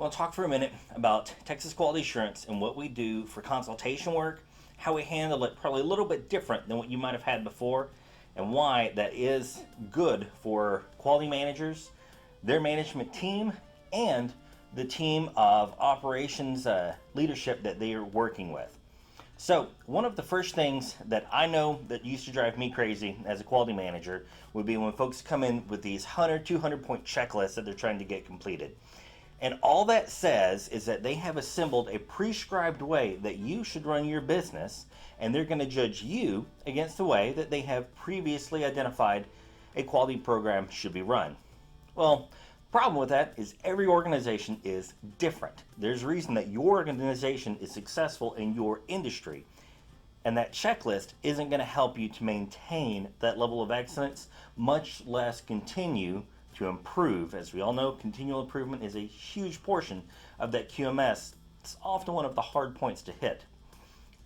want to talk for a minute about Texas Quality Assurance and what we do for consultation work, how we handle it probably a little bit different than what you might have had before, and why that is good for quality managers, their management team, and the team of operations leadership that they are working with. So one of the first things that I know that used to drive me crazy as a quality manager would be when folks come in with these 100, 200 point checklists that they're trying to get completed. And all that says is that they have assembled a prescribed way that you should run your business, and they're going to judge you against the way that they have previously identified a quality program should be run. Well, the problem with that is every organization is different. There's a reason that your organization is successful in your industry, and that checklist isn't going to help you to maintain that level of excellence, much less continue to improve. As we all know, continual improvement is a huge portion of that QMS. It's often one of the hard points to hit.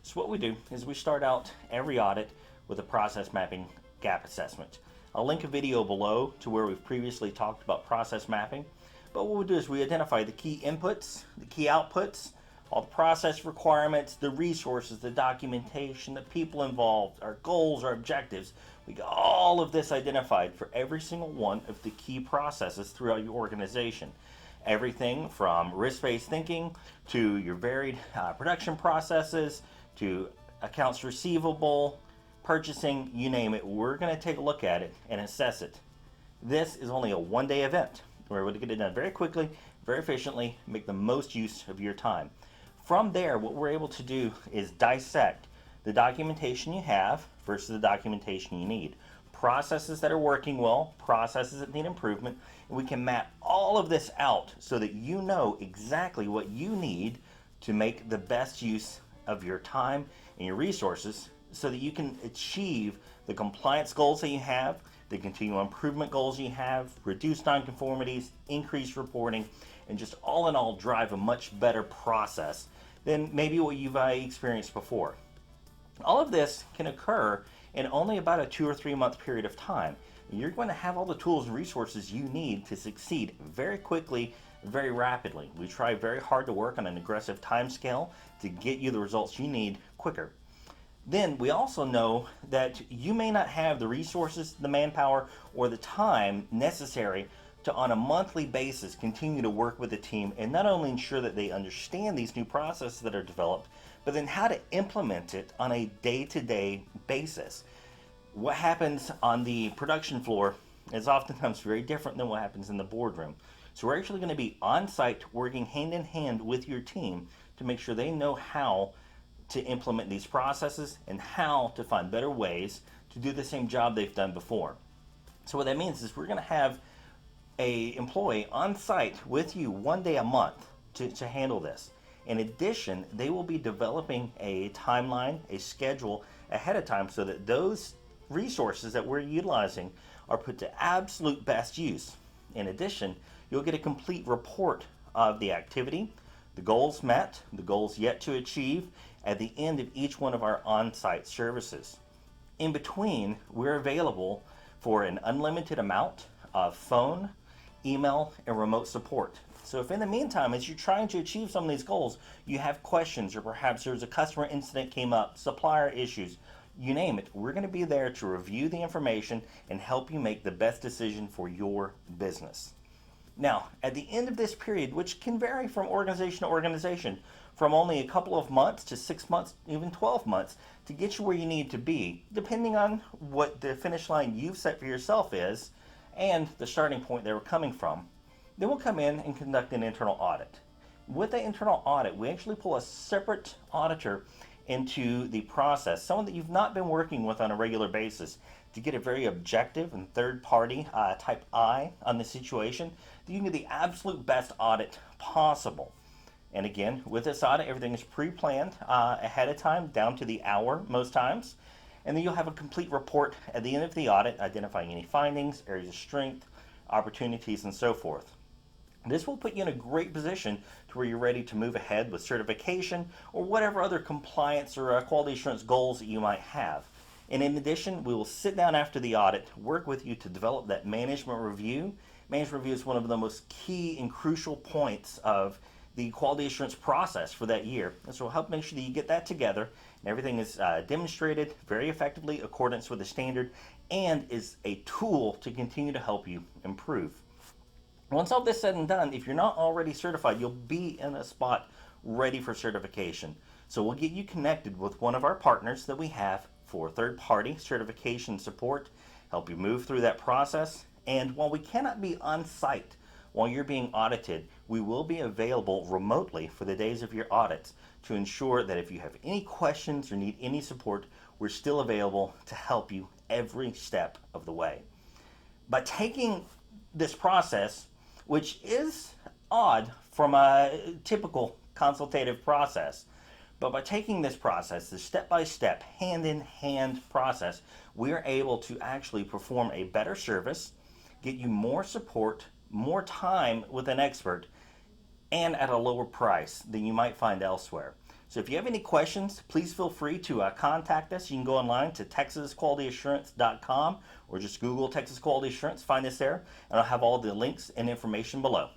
So what we do is we start out every audit with a process mapping gap assessment. I'll link a video below to where we've previously talked about process mapping. But what we do is we identify the key inputs, the key outputs, all the process requirements, the resources, the documentation, the people involved, our goals, our objectives. We got all of this identified for every single one of the key processes throughout your organization. Everything from risk-based thinking to your varied production processes to accounts receivable, purchasing, you name it. We're going to take a look at it and assess it. This is only a one-day event. We're able to get it done very quickly, very efficiently, make the most use of your time. From there, what we're able to do is dissect the documentation you have versus the documentation you need. Processes that are working well, processes that need improvement, and we can map all of this out so that you know exactly what you need to make the best use of your time and your resources so that you can achieve the compliance goals that you have, the continual improvement goals you have, reduce nonconformities, increase reporting, and just all in all drive a much better process than maybe what you've experienced before. All of this can occur in only about a 2 or 3 month period of time. You're going to have all the tools and resources you need to succeed very quickly, very rapidly. We try very hard to work on an aggressive time scale to get you the results you need quicker. Then we also know that you may not have the resources, the manpower, or the time necessary to on a monthly basis continue to work with the team and not only ensure that they understand these new processes that are developed, but then how to implement it on a day-to-day basis. What happens on the production floor is oftentimes very different than what happens in the boardroom. So we're actually going to be on site working hand in hand with your team to make sure they know how to implement these processes and how to find better ways to do the same job they've done before. So what that means is we're going to have an employee on site with you 1 day a month to handle this. In addition, they will be developing a timeline, a schedule ahead of time so that those resources that we're utilizing are put to absolute best use. In addition, you'll get a complete report of the activity, the goals met, the goals yet to achieve at the end of each one of our on-site services. In between, we're available for an unlimited amount of phone, email, and remote support. So if in the meantime, as you're trying to achieve some of these goals, you have questions or perhaps there's a customer incident came up, supplier issues, you name it, we're going to be there to review the information and help you make the best decision for your business. Now, at the end of this period, which can vary from organization to organization, from only a couple of months to 6 months, even 12 months, to get you where you need to be, depending on what the finish line you've set for yourself is and the starting point they were coming from, then we'll come in and conduct an internal audit. With the internal audit, we actually pull a separate auditor into the process, someone that you've not been working with on a regular basis, to get a very objective and third-party type eye on the situation, that you can get the absolute best audit possible. And again, with this audit, everything is pre-planned ahead of time, down to the hour most times. And then you'll have a complete report at the end of the audit, identifying any findings, areas of strength, opportunities, and so forth. This will put you in a great position to where you're ready to move ahead with certification or whatever other compliance or quality assurance goals that you might have. And in addition, we will sit down after the audit, work with you to develop that management review management review is one of the most key and crucial points of the quality assurance process for that year. And so we'll help make sure that you get that together and everything is demonstrated very effectively in accordance with the standard and is a tool to continue to help you improve. Once all this is said and done, if you're not already certified, you'll be in a spot ready for certification. So we'll get you connected with one of our partners that we have for third-party certification support, help you move through that process. And while we cannot be on site while you're being audited, we will be available remotely for the days of your audits to ensure that if you have any questions or need any support, we're still available to help you every step of the way. By taking this process, which is odd from a typical consultative process, but by taking this process, the step-by-step, hand-in-hand process, we are able to actually perform a better service, get you more support, more time with an expert, and at a lower price than you might find elsewhere. So if you have any questions, please feel free to contact us. You can go online to texasqualityassurance.com or just Google Texas Quality Assurance, find us there, and I'll have all the links and information below.